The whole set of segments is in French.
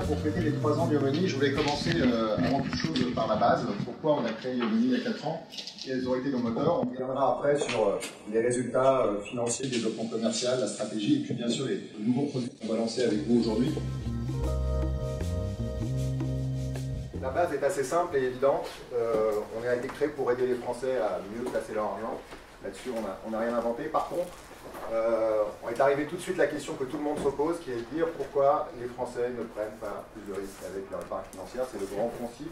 pour fêter les 3 ans d'Yomoni, je voulais commencer avant toute chose par la base. Pourquoi on a créé Yomoni il y a 4 ans? Quels ont été nos moteurs? On reviendra après sur les résultats financiers, le développement commercial, la stratégie et puis bien sûr les nouveaux produits qu'on va lancer avec vous aujourd'hui. La base est assez simple et évidente. On a été créé pour aider les Français à mieux placer leur argent. Là-dessus, on n'a rien inventé. Par contre, on est arrivé tout de suite à la question que tout le monde se pose, qui est de dire pourquoi les Français ne prennent pas plus de risques avec leur épargne financière. C'est le grand poncif.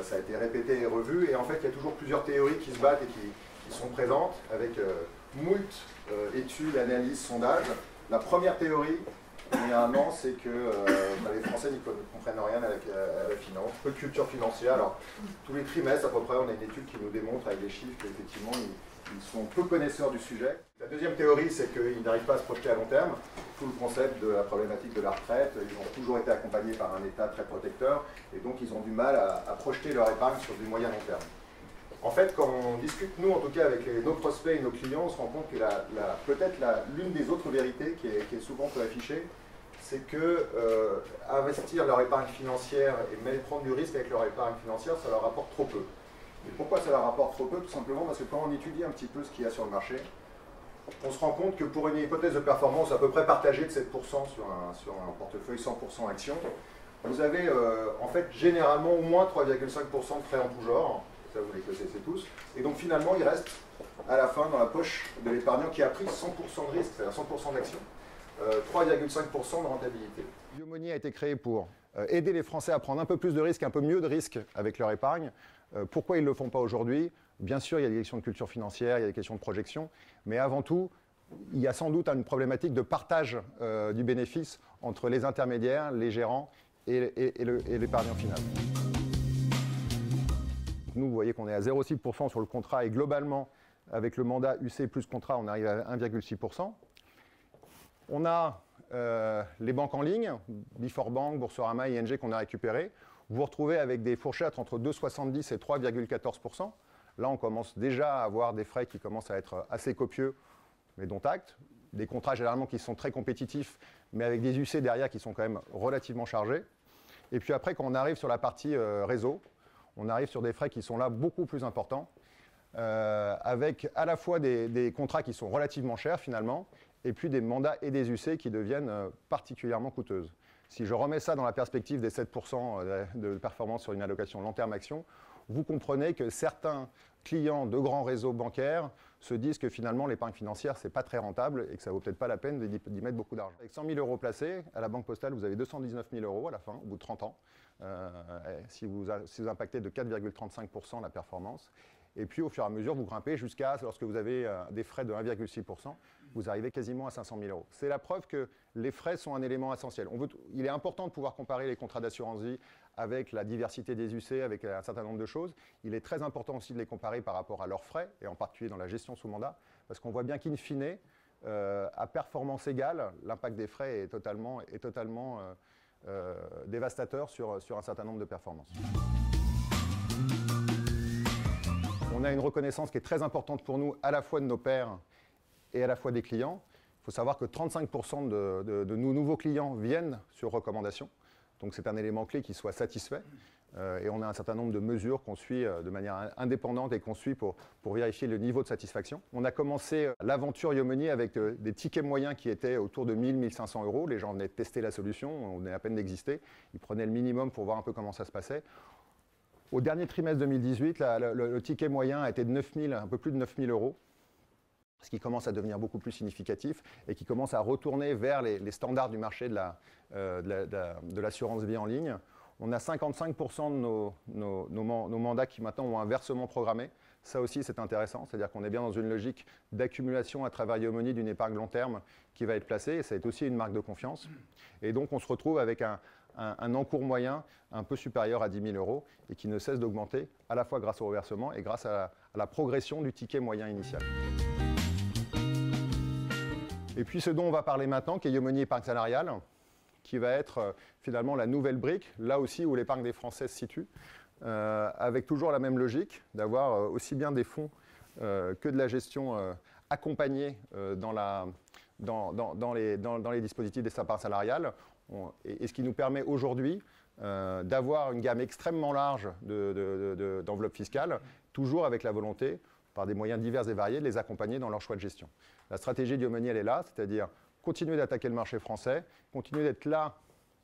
Ça a été répété et revu. Et en fait, il y a toujours plusieurs théories qui se battent et qui sont présentes, avec moult études, analyses, sondages. La première théorie, il y a un an, c'est que les Français ne comprennent rien à la finance, peu de culture financière. Alors, tous les trimestres, à peu près, on a une étude qui nous démontre avec des chiffres qu'effectivement, ils sont peu connaisseurs du sujet. La deuxième théorie, c'est qu'ils n'arrivent pas à se projeter à long terme. Tout le concept de la problématique de la retraite, ils ont toujours été accompagnés par un État très protecteur, et donc ils ont du mal à projeter leur épargne sur du moyen long terme. En fait, quand on discute, nous, en tout cas, avec nos prospects et nos clients, on se rend compte que peut-être l'une des autres vérités qui est souvent peu affichée, c'est que investir leur épargne financière et même prendre du risque avec leur épargne financière, ça leur rapporte trop peu. Et pourquoi ça leur rapporte trop peu? Tout simplement parce que quand on étudie un petit peu ce qu'il y a sur le marché, on se rend compte que pour une hypothèse de performance à peu près partagée de 7% sur un portefeuille 100% actions, vous avez en fait généralement au moins 3,5% de frais en tout genre. Ça, vous les connaissez tous. Et donc finalement, il reste à la fin dans la poche de l'épargnant qui a pris 100% de risque, c'est-à-dire 100% d'action, 3,5% de rentabilité. Yomoni a été créé pour aider les Français à prendre un peu plus de risques, un peu mieux de risques avec leur épargne. Pourquoi ils ne le font pas aujourd'hui? Bien sûr, il y a des questions de culture financière, il y a des questions de projection, mais avant tout, il y a sans doute une problématique de partage du bénéfice entre les intermédiaires, les gérants et l'épargnant final. Nous, vous voyez qu'on est à 0,6% sur le contrat et globalement, avec le mandat UC plus contrat, on arrive à 1,6%. On a les banques en ligne, Before-Bank, Boursorama, ING qu'on a récupérées. Vous vous retrouvez avec des fourchettes entre 2,70 et 3,14%. Là, on commence déjà à avoir des frais qui commencent à être assez copieux, mais dont acte. Des contrats généralement qui sont très compétitifs, mais avec des UC derrière qui sont quand même relativement chargés. Et puis après, quand on arrive sur la partie réseau, on arrive sur des frais qui sont là beaucoup plus importants, avec à la fois des contrats qui sont relativement chers finalement, et puis des mandats et des UC qui deviennent particulièrement coûteuses. Si je remets ça dans la perspective des 7% de performance sur une allocation long terme action, vous comprenez que certains clients de grands réseaux bancaires se disent que finalement l'épargne financière, ce n'est pas très rentable et que ça ne vaut peut-être pas la peine d'y mettre beaucoup d'argent. Avec 100 000 euros placés, à la Banque Postale, vous avez 219 000 euros à la fin, au bout de 30 ans, si vous impactez de 4,35% la performance. Et puis, au fur et à mesure, vous grimpez jusqu'à, lorsque vous avez des frais de 1,6%, vous arrivez quasiment à 500 000 euros. C'est la preuve que les frais sont un élément essentiel. Il est important de pouvoir comparer les contrats d'assurance vie avec la diversité des UC, avec un certain nombre de choses. Il est très important aussi de les comparer par rapport à leurs frais, et en particulier dans la gestion sous mandat, parce qu'on voit bien qu'in fine, à performance égale, l'impact des frais est totalement dévastateur sur un certain nombre de performances. On a une reconnaissance qui est très importante pour nous, à la fois de nos pairs et à la fois des clients. Il faut savoir que 35% de nos nouveaux clients viennent sur recommandation. Donc c'est un élément clé qui soit satisfait. Et on a un certain nombre de mesures qu'on suit de manière indépendante et qu'on suit pour vérifier le niveau de satisfaction. On a commencé l'aventure Yomoni avec des tickets moyens qui étaient autour de 1 000 1 500 euros. Les gens venaient tester la solution, on venait à peine d'exister. Ils prenaient le minimum pour voir un peu comment ça se passait. Au dernier trimestre 2018, le ticket moyen a été de un peu plus de 9 000 euros, ce qui commence à devenir beaucoup plus significatif et qui commence à retourner vers les standards du marché de l'assurance vie en ligne. On a 55% de nos mandats qui maintenant ont un versement programmé. Ça aussi, c'est intéressant, c'est-à-dire qu'on est bien dans une logique d'accumulation à travers Yomoni d'une épargne long terme qui va être placée, et ça est aussi une marque de confiance. Et donc, on se retrouve avec un encours moyen un peu supérieur à 10 000 euros et qui ne cesse d'augmenter, à la fois grâce au reversement et grâce à la progression du ticket moyen initial. Et puis, ce dont on va parler maintenant, qui est Yomoni épargne salariale, qui va être finalement la nouvelle brique, là aussi où l'épargne des Français se situe, avec toujours la même logique, d'avoir aussi bien des fonds que de la gestion accompagnée dans les dispositifs d'épargne salariale. et ce qui nous permet aujourd'hui d'avoir une gamme extrêmement large d'enveloppes fiscales, toujours avec la volonté, par des moyens divers et variés, de les accompagner dans leur choix de gestion. La stratégie d'Iommoney, elle est là, c'est-à-dire continuer d'attaquer le marché français, continuer d'être là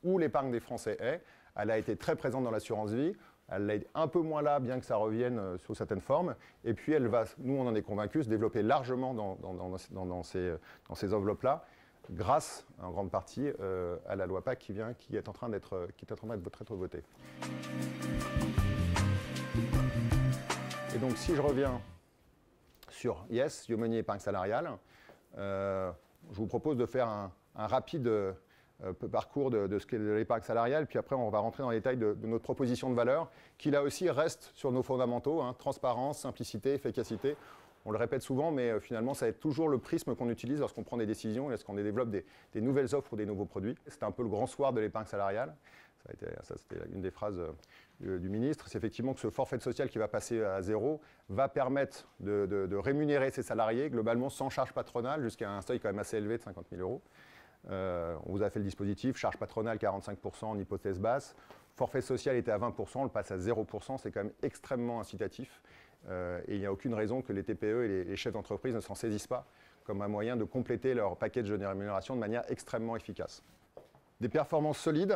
où l'épargne des Français est. Elle a été très présente dans l'assurance vie, elle est un peu moins là, bien que ça revienne sous certaines formes. Et puis elle va, nous on en est convaincus, se développer largement dans ces enveloppes-là, grâce en grande partie à la loi PAC qui est en train d'être votée. Et donc si je reviens sur Yes, Iommoney épargne salariale, je vous propose de faire un rapide parcours de ce qu'est l'épargne salariale, puis après on va rentrer dans les détails de notre proposition de valeur, qui là aussi reste sur nos fondamentaux, transparence, simplicité, efficacité. On le répète souvent, mais finalement ça va être toujours le prisme qu'on utilise lorsqu'on prend des décisions, lorsqu'on développe des nouvelles offres ou des nouveaux produits. C'est un peu le grand soir de l'épargne salariale. Ça, c'était une des phrases du ministre. C'est effectivement que ce forfait social qui va passer à 0 va permettre de rémunérer ses salariés globalement sans charge patronale jusqu'à un seuil quand même assez élevé de 50 000 €. On vous a fait le dispositif, charge patronale 45% en hypothèse basse, forfait social était à 20%, on le passe à 0%, c'est quand même extrêmement incitatif et il n'y a aucune raison que les TPE et les chefs d'entreprise ne s'en saisissent pas comme un moyen de compléter leur package de rémunération de manière extrêmement efficace. Des performances solides,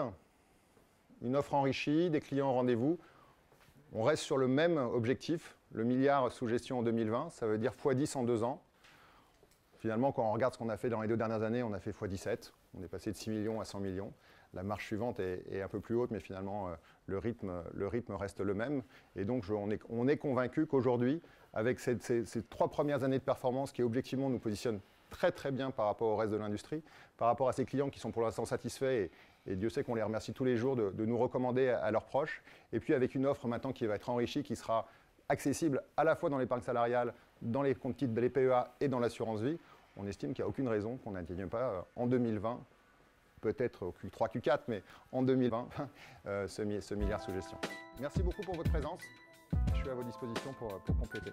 une offre enrichie, des clients au rendez-vous. On reste sur le même objectif, le milliard sous gestion en 2020, ça veut dire x10 en 2 ans. Finalement, quand on regarde ce qu'on a fait dans les 2 dernières années, on a fait x17. On est passé de 6 millions à 100 millions. La marche suivante est un peu plus haute, mais finalement, le rythme reste le même. Et donc, on est convaincu qu'aujourd'hui, avec ces 3 premières années de performance qui, objectivement, nous positionnent très très bien par rapport au reste de l'industrie, par rapport à ces clients qui sont pour l'instant satisfaits, et Dieu sait qu'on les remercie tous les jours de nous recommander à leurs proches, et puis avec une offre maintenant qui va être enrichie, qui sera accessible à la fois dans l'épargne salariale, dans les comptes titres de l'EPEA et dans l'assurance vie, on estime qu'il n'y a aucune raison qu'on n'atteigne pas en 2020, peut-être au Q3, Q4, mais en 2020, ce milliard sous gestion. Merci beaucoup pour votre présence, je suis à vos dispositions pour compléter.